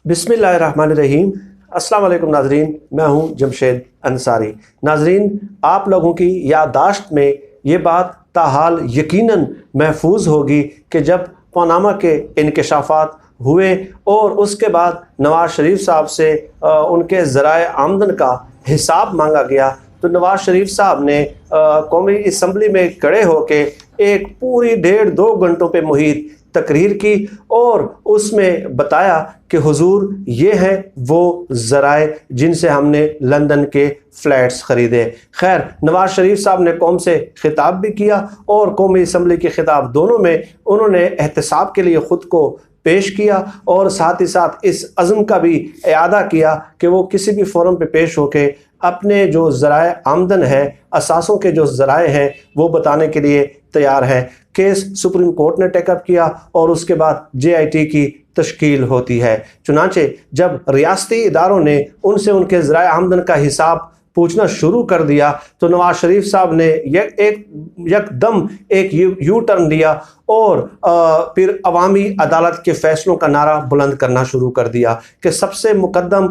बिस्मिल्लाहिर्रहमानिर्रहीम। अस्सलाम वालेकुम नाजरीन, मैं हूं जमशेद अंसारी। नाजरीन, आप लोगों की याददाश्त में ये बात ताहाल यकीनन महफूज होगी कि जब पनामा के इंकशाफात हुए और उसके बाद नवाज़ शरीफ साहब से उनके ज़राए आमदन का हिसाब मांगा गया तो नवाज़ शरीफ साहब ने कौमी असम्बली में खड़े होके एक पूरी 1.5-2 घंटों पे मुहित तकरीर की और उसमें बताया कि हुजूर ये हैं वो ज़राए जिनसे हमने लंदन के फ्लैट्स ख़रीदे। खैर, नवाज़ शरीफ साहब ने कौम से खिताब भी किया और कौमी असम्बली के खिताब दोनों में उन्होंने एहतसाब के लिए ख़ुद को पेश किया और साथ ही साथ इस अज़्म का भी इआदा किया कि वो किसी भी फोरम पे पेश होके अपने जो ज़राए आमदन है, असासों के जो ज़राए हैं वो बताने के लिए तैयार हैं। केस सुप्रीम कोर्ट ने टेकअप किया और उसके बाद JIT की तश्कील होती है। चुनांचे जब रियासती इदारों ने उनसे उनके ज़राए आमदन का हिसाब पूछना शुरू कर दिया तो नवाज़ शरीफ साहब ने एकदम एक यू टर्न लिया और फिर अवामी अदालत के फ़ैसलों का नारा बुलंद करना शुरू कर दिया कि सबसे मुकद्दम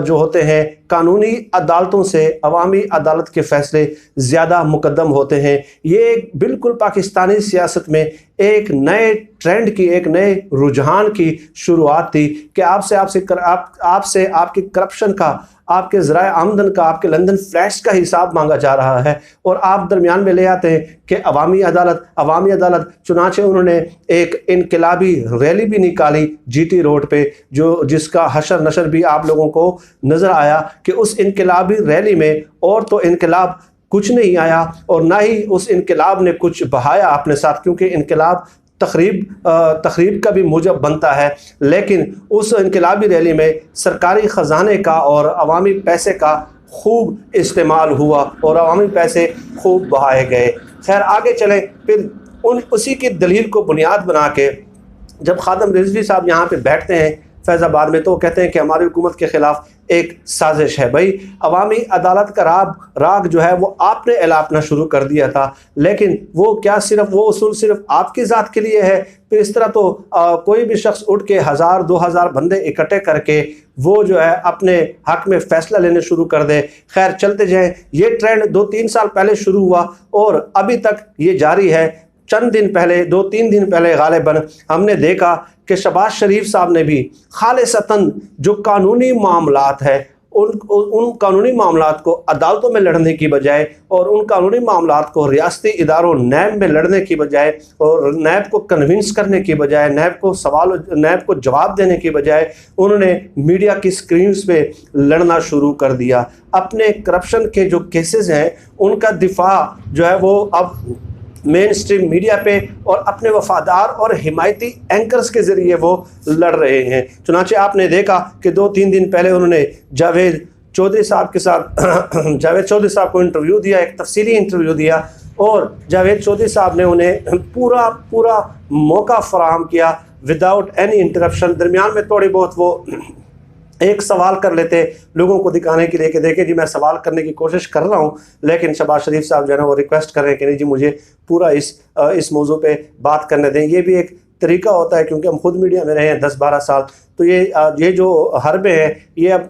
जो होते हैं कानूनी अदालतों से अवामी अदालत के फ़ैसले ज़्यादा मुकद्दम होते हैं। ये बिल्कुल पाकिस्तानी सियासत में एक नए ट्रेंड की, एक नए रुझान की शुरुआत थी कि आपसे आपकी करप्शन का, आपके ज़राए आमदन का, आपके लंदन फ्लैट्स का हिसाब मांगा जा रहा है और आप दरमियान में ले आते हैं कि अवामी अदालत। चुनांचे उन्होंने एक इनकलाबी रैली भी निकाली GT रोड पे, जिसका हशर नशर भी आप लोगों को नज़र आया कि उस इनकलाबी रैली में और तो इनकलाब कुछ नहीं आया और ना ही उस इनकलाब ने कुछ बहाया अपने साथ, क्योंकि इनकलाब तखरीब का भी मूजब बनता है। लेकिन उस इनकलाबी रैली में सरकारी ख़जाने का और अवामी पैसे का खूब इस्तेमाल हुआ और अवामी पैसे खूब बहाए गए। खैर, आगे चलें। फिर उसी की दलील को बुनियाद बना के जब खादम रिजवी साहब यहाँ पे बैठते हैं फैज़ाबाद में तो वो कहते हैं कि हमारी हुकूमत के ख़िलाफ़ एक साजिश है। भाई, अवामी अदालत का राग जो है वो आपने एलापना शुरू कर दिया था, लेकिन वो क्या सिर्फ वो उसूल सिर्फ आपकी ज़ात के लिए है? फिर इस तरह तो कोई भी शख्स उठ के 1000-2000 बंदे इकट्ठे करके वो जो है अपने हक में फ़ैसला लेने शुरू कर दे। खैर, चलते जाएँ। ये ट्रेंड 2-3 साल पहले शुरू हुआ और अभी तक ये जारी है। चंद दिन पहले, 2-3 दिन पहले गालिबन हमने देखा कि शहबाज शरीफ साहब ने भी खालिसतन जो कानूनी मामलात है उन कानूनी मामलात को अदालतों में लड़ने की बजाय और उन कानूनी मामलात को रियासती इदारों नैब में लड़ने की बजाय और नैब को कन्विंस करने की बजाय, नैब को जवाब देने की बजाय उन्होंने मीडिया की स्क्रीन्स पे लड़ना शुरू कर दिया। अपने करप्शन के जो केसेस हैं उनका दिफा जो है वो अब मेन स्ट्रीम मीडिया पे और अपने वफादार और हिमायती एंकर्स के ज़रिए वो लड़ रहे हैं। चुनांचे आपने देखा कि 2-3 दिन पहले उन्होंने जावेद चौधरी साहब के साथ जावेद चौधरी साहब को इंटरव्यू दिया, एक तफसीली इंटरव्यू दिया और जावेद चौधरी साहब ने उन्हें पूरा मौका फराहम किया विदाउट एनी इंटरप्शन। दरमियान में थोड़ी बहुत वो एक सवाल कर लेते लोगों को दिखाने के लिए कि देखें जी, मैं सवाल करने की कोशिश कर रहा हूं, लेकिन शहबाज शरीफ साहब जो है ना वो रिक्वेस्ट कर रहे हैं कि नहीं जी, मुझे पूरा इस मौजू पे बात करने दें। ये भी एक तरीका होता है, क्योंकि हम खुद मीडिया में रहे हैं 10-12 साल, तो ये जो हरबे हैं ये अब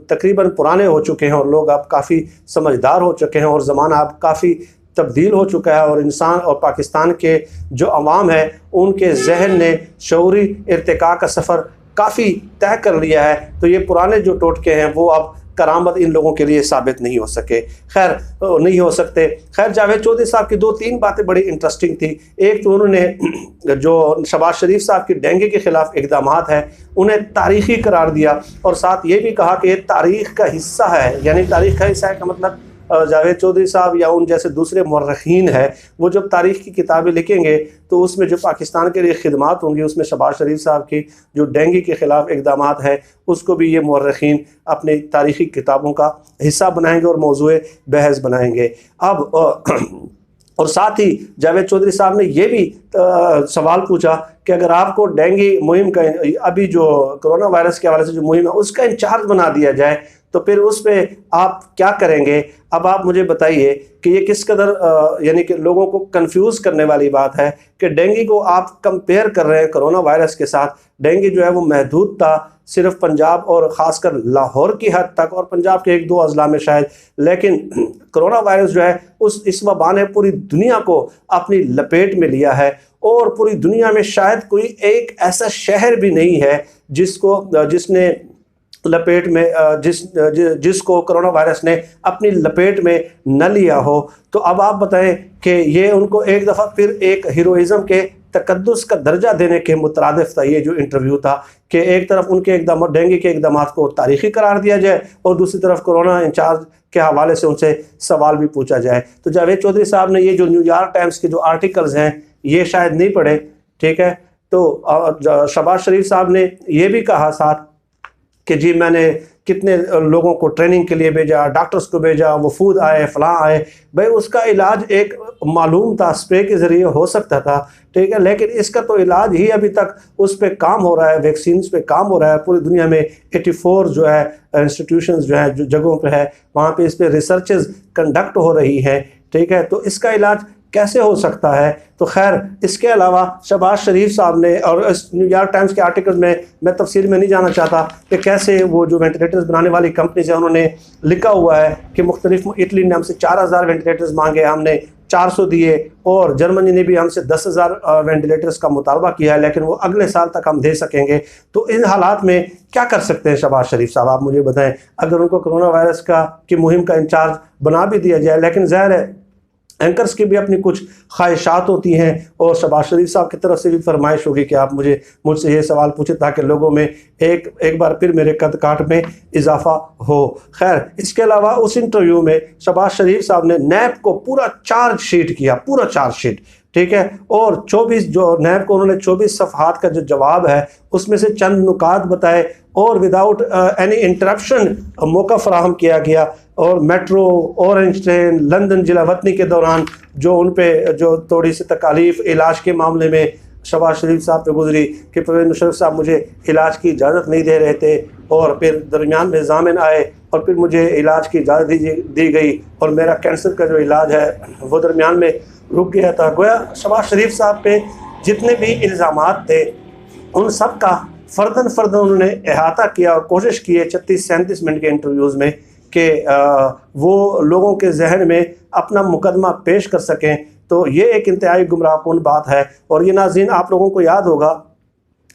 तकरीबन पुराने हो चुके हैं और लोग अब काफ़ी समझदार हो चुके हैं और ज़माना अब काफ़ी तब्दील हो चुका है और इंसान और पाकिस्तान के जो अवाम है उनके जहन ने शऊरी इर्तिका का सफ़र काफ़ी तय कर लिया है। तो ये पुराने जो टोटके हैं वो अब करामत इन लोगों के लिए साबित नहीं हो सकते। खैर, जावेद चौधरी साहब की 2-3 बातें बड़ी इंटरेस्टिंग थी। एक तो उन्होंने जो शहबाज शरीफ साहब की डेंगू के ख़िलाफ़ इक़दामात हैं उन्हें तारीख़ी करार दिया और साथ ये भी कहा कि ये तारीख़ का हिस्सा है। यानी तारीख़ का हिस्सा है का मतलब जावेद चौधरी साहब या उन जैसे दूसरे मुर्रखीन हैं वो जब तारीख़ की किताबें लिखेंगे तो उसमें जो पाकिस्तान के लिए खिदमात होंगी उसमें शहबाज शरीफ साहब की जो डेंगू के ख़िलाफ़ इक़दामात हैं उसको भी ये मुर्रखीन अपनी तारीख़ी किताबों का हिस्सा बनाएंगे और मौज़ूए बहस बनाएंगे। अब और साथ ही जावेद चौधरी साहब ने यह भी सवाल पूछा कि अगर आपको डेंगू मुहिम का, अभी जो कोरोना वायरस के हवाले से जो मुहिम है उसका इंचार्ज बना दिया जाए तो फिर उस पर आप क्या करेंगे? अब आप मुझे बताइए कि ये किस कदर यानी कि लोगों को कंफ्यूज करने वाली बात है कि डेंगू को आप कंपेयर कर रहे हैं कोरोना वायरस के साथ। डेंगू जो है वो महदूद था सिर्फ पंजाब और ख़ासकर लाहौर की हद तक और पंजाब के एक दो अजला में शायद, लेकिन कोरोना वायरस जो है इस वबा ने पूरी दुनिया को अपनी लपेट में लिया है और पूरी दुनिया में शायद कोई एक ऐसा शहर भी नहीं है जिसने लपेट में जिसको कोरोना वायरस ने अपनी लपेट में न लिया हो। तो अब आप बताएं कि ये उनको एक दफ़ा फिर एक हीरोइज़म के तकद्दुस का दर्जा देने के मुतरादिफ था ये जो इंटरव्यू था कि एक तरफ उनके एकदम डेंगू के इक़दाम को तारीख़ी करार दिया जाए और दूसरी तरफ कोरोना इंचार्ज के हवाले से उनसे सवाल भी पूछा जाए। तो जावेद चौधरी साहब ने ये जो न्यूयॉर्क टाइम्स के जो आर्टिकल्स हैं ये शायद नहीं पढ़े, ठीक है। तो शहबाज शरीफ साहब ने ये भी कहा साथ कि जी मैंने कितने लोगों को ट्रेनिंग के लिए भेजा, डॉक्टर्स को भेजा, वफूद आए, फलां आए। भाई उसका इलाज एक मालूम था, स्प्रे के ज़रिए हो सकता था, ठीक है, लेकिन इसका तो इलाज ही अभी तक उस पर काम हो रहा है, वैक्सीन पे काम हो रहा है। पूरी दुनिया में 84 जो है इंस्टीट्यूशंस जो है जो जगहों पे है वहाँ पे इस पर रिसर्चेस कंडक्ट हो रही हैं, ठीक है। तो इसका इलाज कैसे हो सकता है? तो खैर इसके अलावा शहबाज शरीफ साहब ने, और इस न्यूयॉर्क टाइम्स के आर्टिकल में मैं तफसील में नहीं जाना चाहता कि कैसे वो जो वेंटिलेटर्स बनाने वाली कंपनीज है उन्होंने लिखा हुआ है कि मुख्तलिफ, इटली ने हमसे 4000 वेंटिलेटर्स मांगे, हमने 400 दिए, और जर्मनी ने भी हमसे 10,000 वेंटिलेटर्स का मुतालबा किया है, लेकिन वो अगले साल तक हम दे सकेंगे। तो इन हालात में क्या कर सकते हैं शहबाज शरीफ साहब, आप मुझे बताएं। अगर उनको कोरोना वायरस की मुहिम का इंचार्ज बना भी दिया जाए, लेकिन ज़ाहिर है एंकर्स की भी अपनी कुछ ख्वाहिशात होती हैं और शहबाज शरीफ साहब की तरफ से भी फरमाइश होगी कि आप मुझसे ये सवाल पूछें ताकि लोगों में एक बार फिर मेरे कद काठ में इजाफा हो। खैर इसके अलावा उस इंटरव्यू में शहबाज शरीफ साहब ने नैब को पूरा चार्जशीट किया, पूरा चार्जशीट, ठीक है, और 24 जो नैब को उन्होंने 24 सफ़हात का जो जवाब है उसमें से चंद नुकात बताए और विदाउट एनी इंटरप्शन मौका फराहम किया गया। और मेट्रो, ऑरेंज ट्रेन, लंदन जिला वतनी के दौरान जो उन पे जो थोड़ी सी तकालीफ इलाज के मामले में शहबाज शरीफ साहब पे गुजरी कि परवेज़ मुशर्रफ साहब मुझे इलाज की इजाज़त नहीं दे रहे थे और फिर दरमियान में ज़ामिन आए और फिर मुझे इलाज की इजाज़त दी गई और मेरा कैंसर का जो इलाज है वो दरमियान में रुक गया था। गोया शहबाज शरीफ साहब पे जितने भी इल्ज़ामात थे उन सब का फ़र्दन उन्होंने अहाता किया और कोशिश की है 36-37 मिनट के इंटरव्यूज़ में कि वो लोगों के जहन में अपना मुकदमा पेश कर सकें। तो ये एक इंतहाई गुमराहकुन बात है। और ये नाज़रीन आप लोगों को याद होगा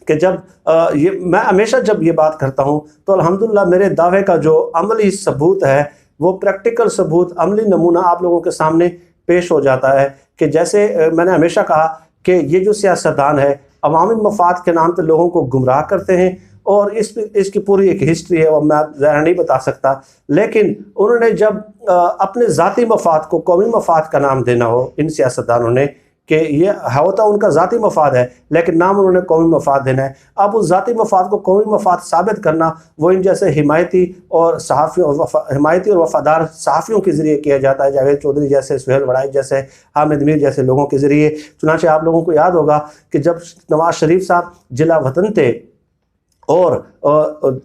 कि जब मैं हमेशा जब ये बात करता हूँ तो अल्हम्दुलिल्लाह मेरे दावे का जो अमली सबूत है वो प्रैक्टिकल सबूत, अमली नमूना आप लोगों के सामने पेश हो जाता है कि जैसे मैंने हमेशा कहा कि ये जो सियासतदान है अवामी मफाद के नाम पे लोगों को गुमराह करते हैं और इसकी पूरी एक हिस्ट्री है, वो मैं ज़रा नहीं बता सकता। लेकिन उन्होंने जब अपने ज़ाती मफाद को कौमी मफाद का नाम देना हो इन सियासतदानों ने कि ये होता उनका ज़ाती मफाद है लेकिन नाम उन्होंने कौमी मफाद देना है। अब उस ज़ाती मफाद को कौमी मफाद साबित करना वो इन जैसे हिमायती और वफ़ादार सहाफ़ियों के ज़रिए किया जाता है, जावेद चौधरी जैसे, सुहेल वड़ाई जैसे, हामिद मीर जैसे लोगों के ज़रिए। चुनांचे आप लोगों को याद होगा कि जब नवाज शरीफ साहब जिला वतन थे और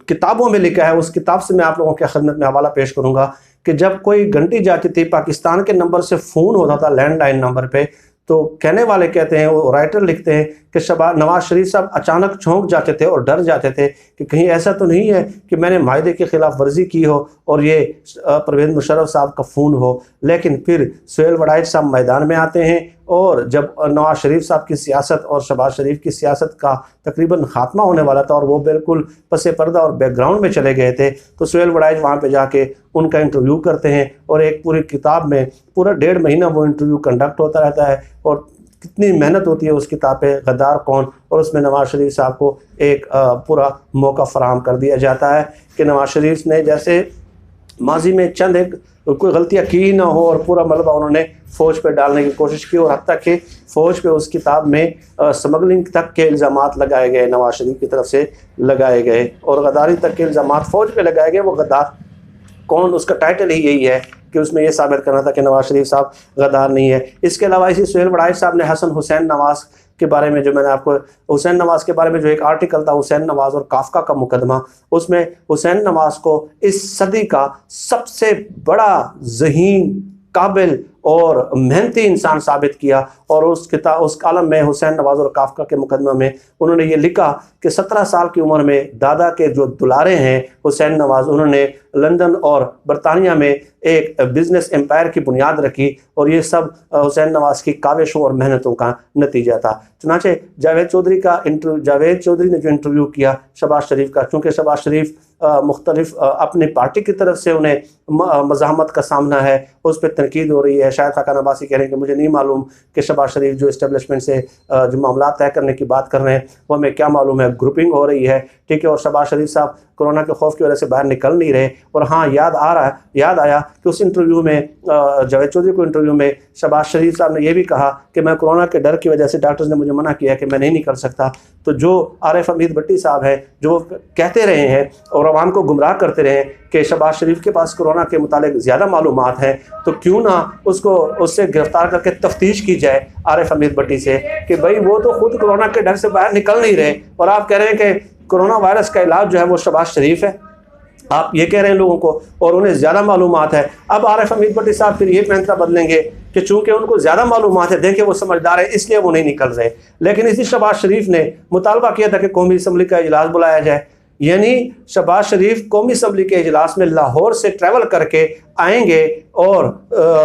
किताबों में लिखा है, उस किताब से मैं आप लोगों के खिदमत में हवाला पेश करूँगा कि जब कोई घंटी जाती थी पाकिस्तान के नंबर से फ़ोन होता था लैंडलाइन नंबर पे, तो कहने वाले कहते हैं, वो राइटर लिखते हैं कि नवाज शरीफ साहब अचानक चौंक जाते थे और डर जाते थे कि कहीं ऐसा तो नहीं है कि मैंने मायदे की खिलाफ वर्जी की हो और ये परवेज़ मुशर्रफ साहब का फ़ोन हो। लेकिन फिर सुहेल वड़ाई साहब मैदान में आते हैं और जब नवाज शरीफ साहब की सियासत और शहबाज शरीफ की सियासत का तकरीबन ख़ात्मा होने वाला था और वो बिल्कुल पसे पर्दा और बैकग्राउंड में चले गए थे, तो सुहेल वड़ाई वहाँ पे जाके उनका इंटरव्यू करते हैं और एक पूरी किताब में पूरा 1.5 महीना वो इंटरव्यू कंडक्ट होता रहता है और कितनी मेहनत होती है उस किताब पे, गद्दार कौन, और उसमें नवाज शरीफ साहब को एक पूरा मौका फराहम कर दिया जाता है कि नवाज शरीफ ने जैसे माजी में चंद एक कोई गलतियाँ की ना हो और पूरा मलबा उन्होंने फ़ौज पे डालने की कोशिश की और हद तक कि फ़ौज पे उस किताब में स्मगलिंग तक के इल्ज़ामात लगाए गए, नवाज शरीफ की तरफ से लगाए गए और गद्दारी तक के इल्ज़ामात फ़ौज पे लगाए गए। वो गद्दार कौन, उसका टाइटल ही यही है कि उसमें यह साबित करना था कि नवाज शरीफ साहब गद्दार नहीं है। इसके अलावा इसी सुहेल वड़ाई साहब ने हसन हुसैन नवाज के बारे में जो मैंने आपको, हुसैन नवाज के बारे में जो एक आर्टिकल था, हुसैन नवाज और काफका का मुकदमा, उसमें हुसैन नवाज को इस सदी का सबसे बड़ा ज़हीन, काबिल और मेहनती इंसान साबित किया। और उस कालम में हुसैन नवाज और काफका के मुकदमा में उन्होंने ये लिखा कि 17 साल की उम्र में दादा के जो दुलारे हैं हुसैन नवाज, उन्होंने लंदन और बरतानिया में एक बिजनेस एम्पायर की बुनियाद रखी, और ये सब हुसैन नवाज की काविशों और मेहनतों का नतीजा था। चुनांचे जावेद चौधरी ने जो इंटरव्यू किया शहबाज शरीफ का, चूँकि शहबाज शरीफ मुख्तलिफ अपनी पार्टी की तरफ से उन्हें मज़ाहमत का सामना है, उस पर तनकीद हो रही है। शायद खाकान अब्बासी कह रहे हैं कि मुझे नहीं मालूम कि शहबाज शरीफ जो इस्टेब्लिशमेंट से जो मामला तय करने की बात कर रहे हैं वो हमें क्या मालूम है, ग्रुपिंग हो रही है, ठीक है। और शहबाज शरीफ साहब कोरोना के खौफ की वजह से बाहर निकल नहीं रहे। और हाँ, याद आया कि उस इंटरव्यू में, जावेद चौधरी को इंटरव्यू में शहबाज शरीफ साहब ने यह भी कहा कि मैं कोरोना के डर की वजह से डॉक्टर्स ने मुझे मना किया कि मैं नहीं निकल सकता। तो जो आरिफ हमीद भट्टी साहब हैं, जो कहते रहे हैं और अवाम को गुमराह करते रहे कि शहबाज शरीफ के पास कोरोना के मुतालिक ज़्यादा मालूमात हैं, तो क्यों ना उससे गिरफ्तार करके तफ्तीश की जाए आरिफ हमीद भट्टी से कि भाई वो तो खुद कोरोना के डर से बाहर निकल नहीं रहे, और आप कह रहे हैं कि कोरोना वायरस का इलाज जो है वो शहबाज शरीफ है। आप ये कह रहे हैं लोगों को, और उन्हें ज़्यादा मालूमात है। अब आरिफ हमीद भट्टी साहब फिर ये फैसला बदलेंगे कि चूंकि उनको ज़्यादा मालूमात है, देखें वो समझदार है इसलिए वो नहीं निकल रहे। लेकिन इसी शहबाज शरीफ ने मुतालबा किया था कि कौमी असम्बली का इजलास बुलाया जाए, यानी शहबाज शरीफ कौमी असम्बली के इजलास में लाहौर से ट्रैवल करके आएंगे और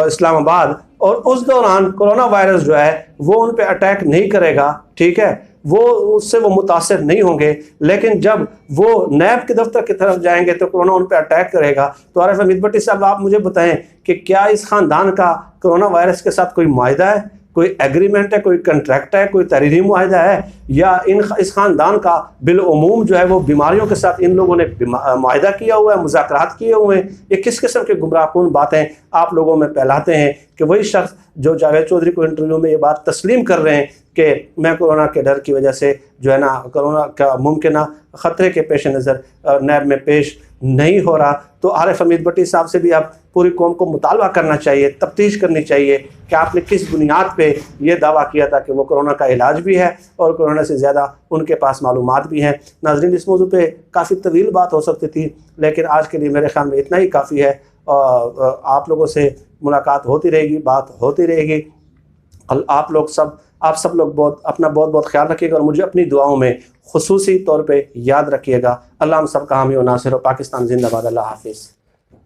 इस्लामाबाद, और उस दौरान कोरोना वायरस जो है वो उन पे अटैक नहीं करेगा, ठीक है, उससे वो मुतासर नहीं होंगे। लेकिन जब वो नैब के दफ्तर की तरफ जाएंगे तो कोरोना उन पे अटैक करेगा। तो आरिफ हमीद भट्टी साहब, आप मुझे बताएं कि क्या इस ख़ानदान का कोरोना वायरस के साथ कोई मुआहिदा है, कोई एग्रीमेंट है, कोई कंट्रैक्ट है, कोई तहरीरी मुआहिदा है, या इस ख़ानदान का बिलउमूम जो है वो बीमारियों के साथ इन लोगों ने मुआहिदा किया हुआ है, मुज़ाकरात किए हुए हैं? ये किस किस्म के गुमराहकुन बातें आप लोगों में फैलाते हैं कि वही शख्स जो जावेद चौधरी को इंटरव्यू में ये बात तस्लीम कर रहे हैं कि मैं कोरोना के डर की वजह से जो है ना कोरोना का मुमकिन ख़तरे के पेश नज़र नैब में पेश नहीं हो रहा। तो आरिफ हमीद भट्टी साहब से भी आप पूरी कौम को मुतालबा करना चाहिए, तफ्तीश करनी चाहिए कि आपने किस बुनियाद पे ये दावा किया था कि वो कोरोना का इलाज भी है और कोरोना से ज़्यादा उनके पास मालूमात भी हैं। नाज़रीन, इस मौजू पे काफ़ी तवील बात हो सकती थी, लेकिन आज के लिए मेरे ख्याल में इतना ही काफ़ी है। आप लोगों से मुलाकात होती रहेगी, बात होती रहेगी। आप सब लोग अपना बहुत बहुत ख्याल रखिएगा और मुझे अपनी दुआओं में खुसूसी तौर पे याद रखिएगा। अल्लाह हम सब का हामी और नासिर हो। पाकिस्तान जिंदाबाद। अल्लाह हाफिज़।